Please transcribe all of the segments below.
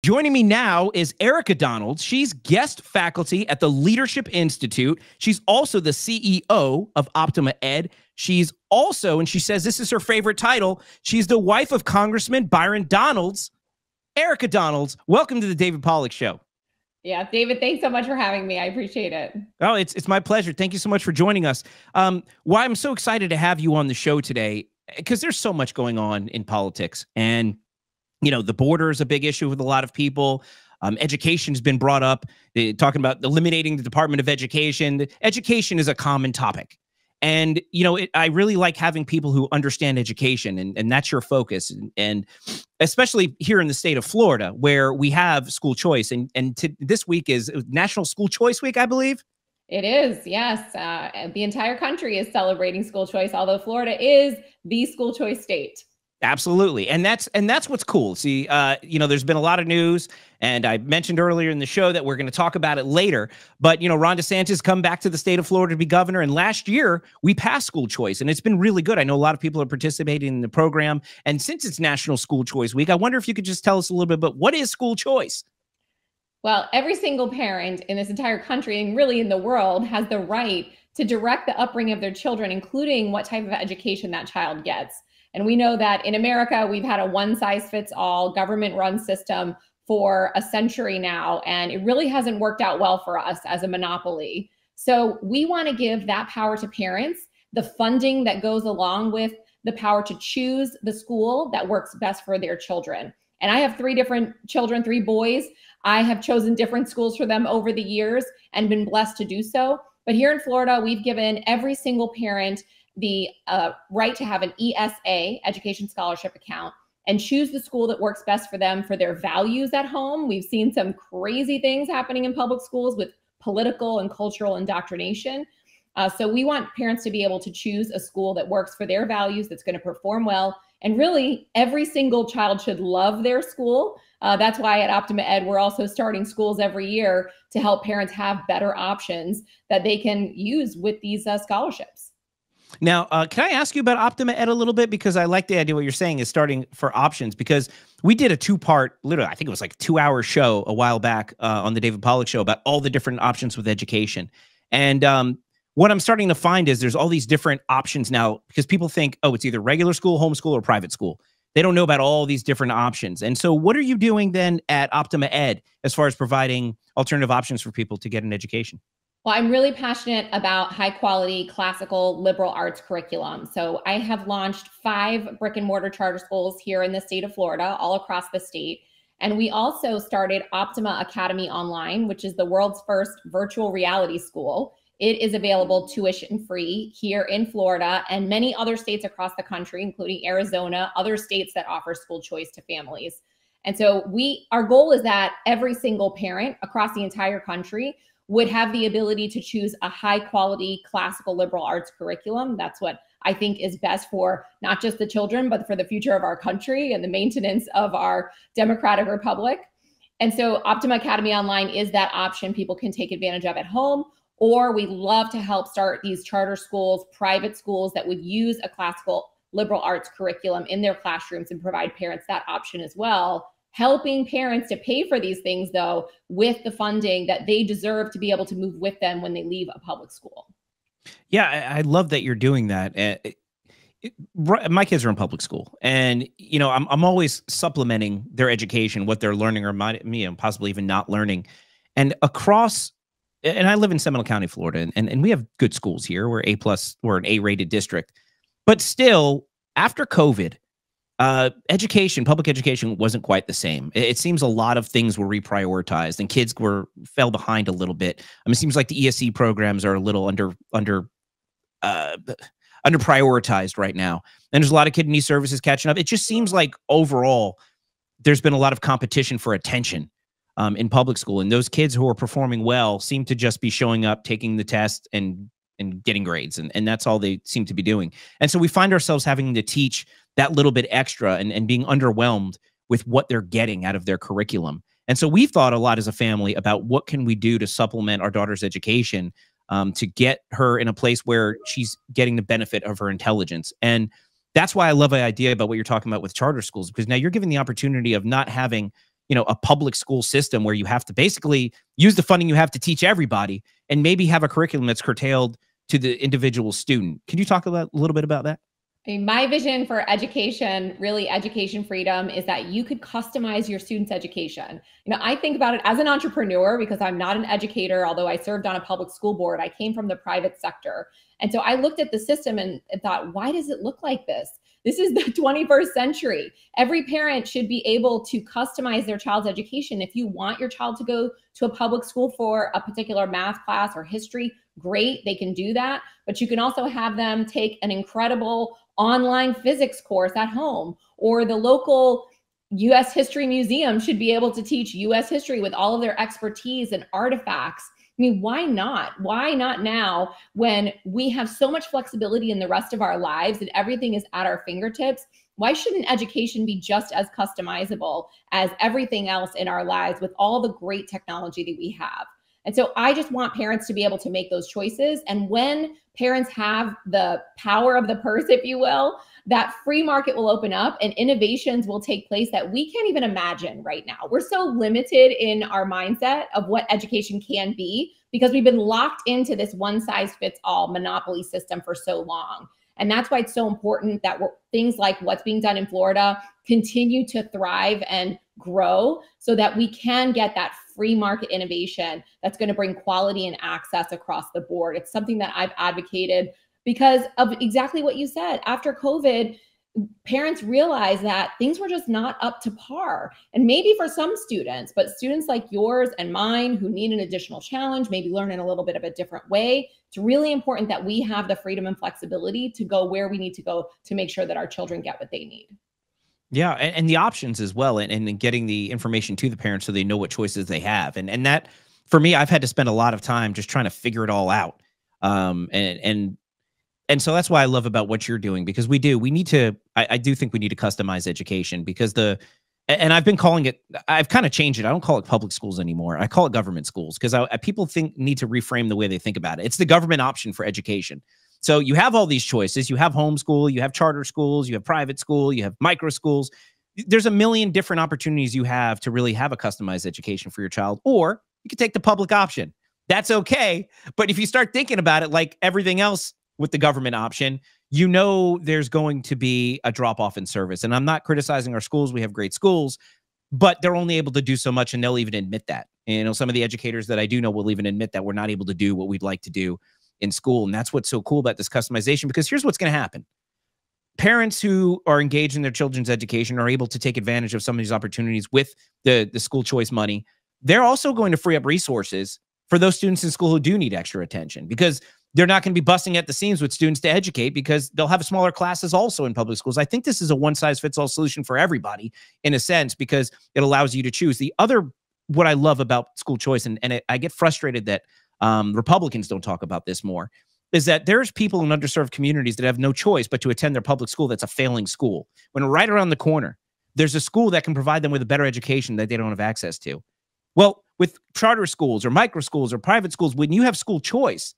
Joining me now is Erika Donald. She's guest faculty at the Leadership Institute. She's also the CEO of Optima Ed. She's also, and she says this is her favorite title, she's the wife of Congressman Byron Donalds. Erika Donalds, welcome to the David Pollack Show. Yeah, David, thanks so much for having me. I appreciate it. Oh, it's my pleasure. Thank you so much for joining us. Why I'm so excited to have you on the show today, because there's so much going on in politics. And you know, the border is a big issue with a lot of people. Education has been brought up, talking about eliminating the Department of Education. Education is a common topic. And, you know, I really like having people who understand education, and that's your focus. And especially here in the state of Florida, where we have school choice. And this week is National School Choice Week, I believe. It is, yes. The entire country is celebrating school choice, although Florida is the school choice state. Absolutely. And that's what's cool. See, you know, there's been a lot of news, and I mentioned earlier in the show that we're going to talk about it later. But, you know, Ron DeSantis come back to the state of Florida to be governor. And last year we passed school choice, and it's been really good. I know a lot of people are participating in the program. And since it's National School Choice Week, I wonder if you could just tell us a little bit about what is school choice? Well, every single parent in this entire country and really in the world has the right to direct the upbringing of their children, including what type of education that child gets. And we know that in America, we've had a one-size-fits-all government-run system for a century now, and it really hasn't worked out well for us as a monopoly. So we want to give that power to parents, the funding that goes along with the power to choose the school that works best for their children. And I have 3 different children, 3 boys. I have chosen different schools for them over the years and been blessed to do so. But here in Florida, we've given every single parent the right to have an ESA, Education Scholarship Account, and choose the school that works best for them, for their values at home. We've seen some crazy things happening in public schools with political and cultural indoctrination. So we want parents to be able to choose a school that works for their values, that's going to perform well. And really, every single child should love their school. That's why at Optima Ed, we're also starting schools every year to help parents have better options that they can use with these scholarships. Now, can I ask you about Optima Ed a little bit? Because I like the idea what you're saying is starting for options, because we did a 2-part, literally, I think it was like a 2-hour show a while back on the David Pollack Show about all the different options with education. And what I'm starting to find is there's all these different options now, because people think, oh, it's either regular school, homeschool, or private school. They don't know about all these different options. And so what are you doing then at Optima Ed as far as providing alternative options for people to get an education? Well, I'm really passionate about high quality classical liberal arts curriculum. So I have launched 5 brick and mortar charter schools here in the state of Florida, all across the state. And we also started Optima Academy Online, which is the world's first virtual reality school. It is available tuition free here in Florida and many other states across the country, including Arizona, other states that offer school choice to families. And so our goal is that every single parent across the entire country would have the ability to choose a high quality classical liberal arts curriculum. That's what I think is best for not just the children, but for the future of our country and the maintenance of our democratic republic. And so Optima Academy Online is that option people can take advantage of at home, or we love to help start these charter schools, private schools that would use a classical liberal arts curriculum in their classrooms and provide parents that option as well. Helping parents to pay for these things, though, with the funding that they deserve to be able to move with them when they leave a public school. Yeah, I love that you're doing that. My kids are in public school, and you know, I'm always supplementing their education, what they're learning, or possibly even not learning. And I live in Seminole County, Florida, and we have good schools here. We're we're an A-rated district, but still, after COVID, public education wasn't quite the same. It seems a lot of things were reprioritized and kids fell behind a little bit. I mean, it seems like the ESC programs are a little under prioritized right now. And there's a lot of kid need services catching up. It just seems like overall there's been a lot of competition for attention in public school. And those kids who are performing well seem to just be showing up, taking the test and getting grades. And that's all they seem to be doing. And so we find ourselves having to teach that little bit extra and being underwhelmed with what they're getting out of their curriculum. And so we've thought a lot as a family about what can we do to supplement our daughter's education to get her in a place where she's getting the benefit of her intelligence. And that's why I love the idea about what you're talking about with charter schools, because now you're given the opportunity of not having a public school system where you have to basically use the funding you have to teach everybody and maybe have a curriculum that's curtailed to the individual student. Can you talk a little bit about that? I mean, my vision for education, really education freedom, is that you could customize your students' education. I think about it as an entrepreneur because I'm not an educator, although I served on a public school board. I came from the private sector. And so I looked at the system and thought, why does it look like this? This is the 21st century. Every parent should be able to customize their child's education. If you want your child to go to a public school for a particular math class or history, great, they can do that. But you can also have them take an incredible online physics course at home, or the local U.S. History Museum should be able to teach U.S. history with all of their expertise and artifacts. I mean, why not? Why not now when we have so much flexibility in the rest of our lives and everything is at our fingertips? Why shouldn't education be just as customizable as everything else in our lives with all the great technology that we have? And so I just want parents to be able to make those choices. And when parents have the power of the purse, if you will, that free market will open up and innovations will take place that we can't even imagine right now. We're so limited in our mindset of what education can be because we've been locked into this one size fits all monopoly system for so long. And that's why it's so important that things like what's being done in Florida continue to thrive and grow so that we can get that free market innovation that's going to bring quality and access across the board. It's something that I've advocated because of exactly what you said. After COVID, parents realized that things were just not up to par. And maybe for some students, but students like yours and mine who need an additional challenge, maybe learn in a little bit of a different way, it's really important that we have the freedom and flexibility to go where we need to go to make sure that our children get what they need. Yeah, and the options as well, and getting the information to the parents so they know what choices they have. And that, for me, I've had to spend a lot of time just trying to figure it all out. And so that's why I love about what you're doing, because we need to, I do think we need to customize education, because and I've been calling it, I've kind of changed it. I don't call it public schools anymore. I call it government schools, because people need to reframe the way they think about it. It's the government option for education. So you have all these choices. You have homeschool, you have charter schools, you have private school, you have micro schools. There's a million different opportunities you have to really have a customized education for your child, or you could take the public option. That's okay. But if you start thinking about it like everything else with the government option, there's going to be a drop off in service. And I'm not criticizing our schools. We have great schools, but they're only able to do so much, and they'll even admit that. Some of the educators that I do know will even admit that we're not able to do what we'd like to do in school. And that's what's so cool about this customization, because here's what's going to happen. Parents who are engaged in their children's education are able to take advantage of some of these opportunities with the school choice money. They're also going to free up resources for those students in school who do need extra attention, because they're not going to be busting at the seams with students to educate, because they'll have smaller classes also in public schools. I think this is a one-size-fits-all solution for everybody in a sense, because it allows you to choose. What I love about school choice, and I get frustrated that Republicans don't talk about this more, is that there's people in underserved communities that have no choice but to attend their public school that's a failing school, when right around the corner, there's a school that can provide them with a better education that they don't have access to. Well, with charter schools or micro schools or private schools, when you have school choice,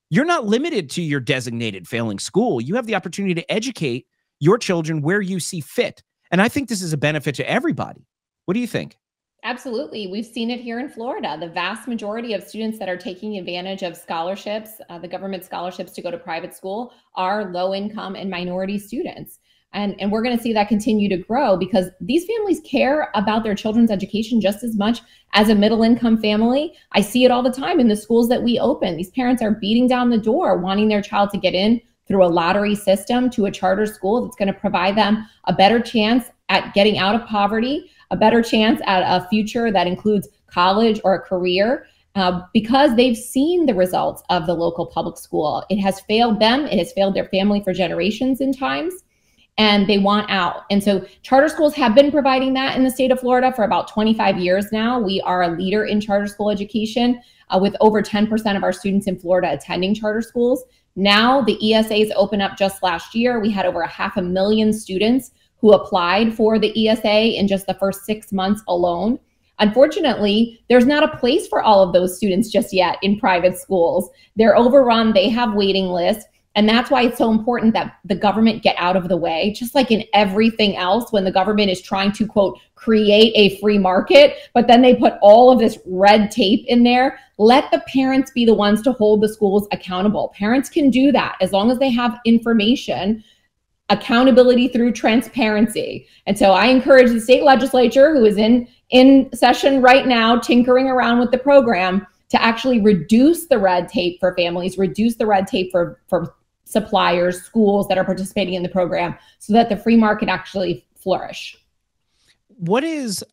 you're not limited to your designated failing school. You have the opportunity to educate your children where you see fit. And I think this is a benefit to everybody. What do you think? Absolutely. We've seen it here in Florida. The vast majority of students that are taking advantage of scholarships, the government scholarships to go to private school, are low income and minority students. And we're going to see that continue to grow, because these families care about their children's education just as much as a middle income family. I see it all the time in the schools that we open. These parents are beating down the door, wanting their child to get in through a lottery system to a charter school that's going to provide them a better chance at getting out of poverty, a better chance at a future that includes college or a career, because they've seen the results of the local public school. It has failed them. It has failed their family for generations in times, and they want out. And so charter schools have been providing that in the state of Florida for about 25 years now. We are a leader in charter school education, with over 10% of our students in Florida attending charter schools. Now the ESAs open up just last year. We had over 500,000 students who applied for the ESA in just the first 6 months alone. Unfortunately, there's not a place for all of those students just yet in private schools. They're overrun, they have waiting lists, And that's why it's so important that the government get out of the way, just like in everything else, when the government is trying to, quote, create a free market, but then they put all of this red tape in there. Let the parents be the ones to hold the schools accountable. Parents can do that as long as they have information, accountability through transparency. And so I encourage the state legislature, who is in session right now, tinkering around with the program, to actually reduce the red tape for families, reduce the red tape for suppliers, schools that are participating in the program, so that the free market actually flourish. What is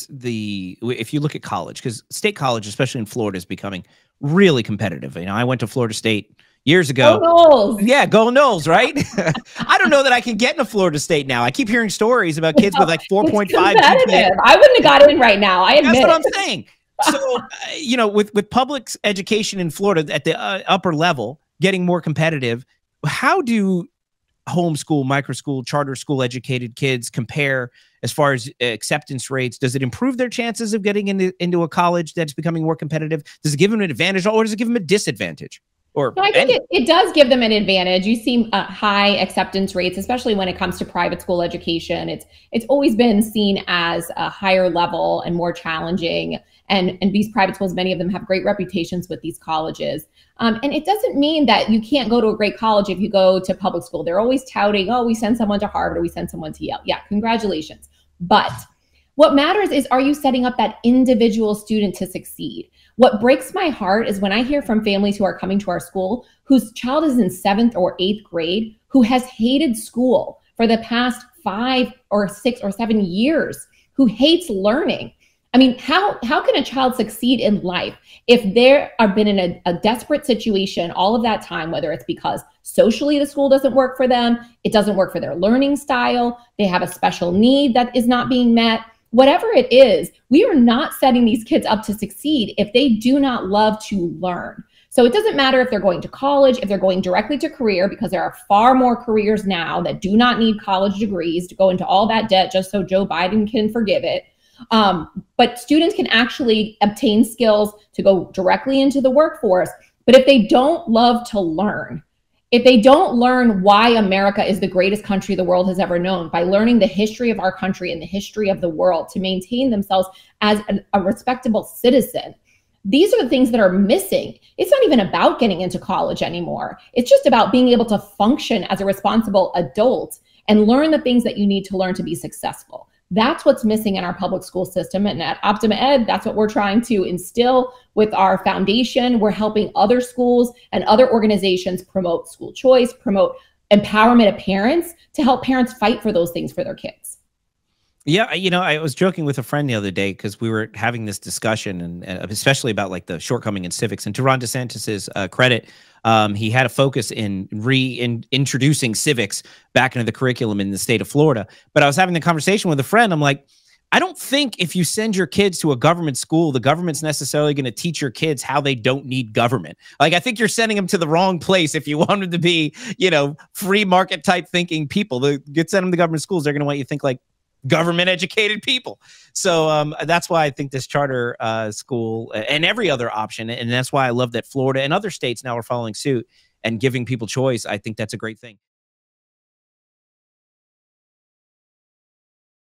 the, if you look at college, because state college, especially in Florida, is becoming really competitive. You know, I went to Florida State years ago. Go Noles. Yeah, go Noles, right? I don't know that I can get into Florida State now. I keep hearing stories about kids with like 4.5 GPA. I wouldn't have got in right now. I admit. That's what I'm saying. So, you know, with public education in Florida at the upper level getting more competitive, how do homeschool, microschool, charter school educated kids compare as far as acceptance rates? Does it improve their chances of getting into a college that's becoming more competitive? Does it give them an advantage, or does it give them a disadvantage? Or I think it does give them an advantage. You see high acceptance rates, especially when it comes to private school education. It's always been seen as a higher level and more challenging. And these private schools, many of them have great reputations with these colleges. And it doesn't mean that you can't go to a great college if you go to public school. They're always touting, oh, we send someone to Harvard or we send someone to Yale. Yeah, congratulations. But what matters is, are you setting up that individual student to succeed? What breaks my heart is when I hear from families who are coming to our school whose child is in 7th or 8th grade, who has hated school for the past 5 or 6 or 7 years, who hates learning. I mean, how can a child succeed in life if they have been in a desperate situation all of that time, whether it's because socially the school doesn't work for them, it doesn't work for their learning style, they have a special need that is not being met, whatever it is, we are not setting these kids up to succeed if they do not love to learn. So it doesn't matter if they're going to college, if they're going directly to career, because there are far more careers now that do not need college degrees to go into all that debt just so Joe Biden can forgive it. But students can actually obtain skills to go directly into the workforce. But if they don't love to learn, if they don't learn why America is the greatest country the world has ever known, by learning the history of our country and the history of the world to maintain themselves as a respectable citizen, these are the things that are missing. It's not even about getting into college anymore. It's just about being able to function as a responsible adult and learn the things that you need to learn to be successful. That's what's missing in our public school system. And at Optima Ed, that's what we're trying to instill with our foundation. We're helping other schools and other organizations promote school choice, promote empowerment of parents, to help parents fight for those things for their kids. Yeah, you know, I was joking with a friend the other day because we were having this discussion, and especially about like the shortcoming in civics. And to Ron DeSantis's credit, he had a focus in reintroducing civics back into the curriculum in the state of Florida. But I was having the conversation with a friend. I'm like, I don't think if you send your kids to a government school, the government's necessarily going to teach your kids how they don't need government. Like, I think you're sending them to the wrong place if you want them to be, you know, free market type thinking people. Send them to government schools, they're going to want you to think like government educated people. So that's why I think this charter school and every other option, and that's why I love that Florida and other states now are following suit and giving people choice. I think that's a great thing.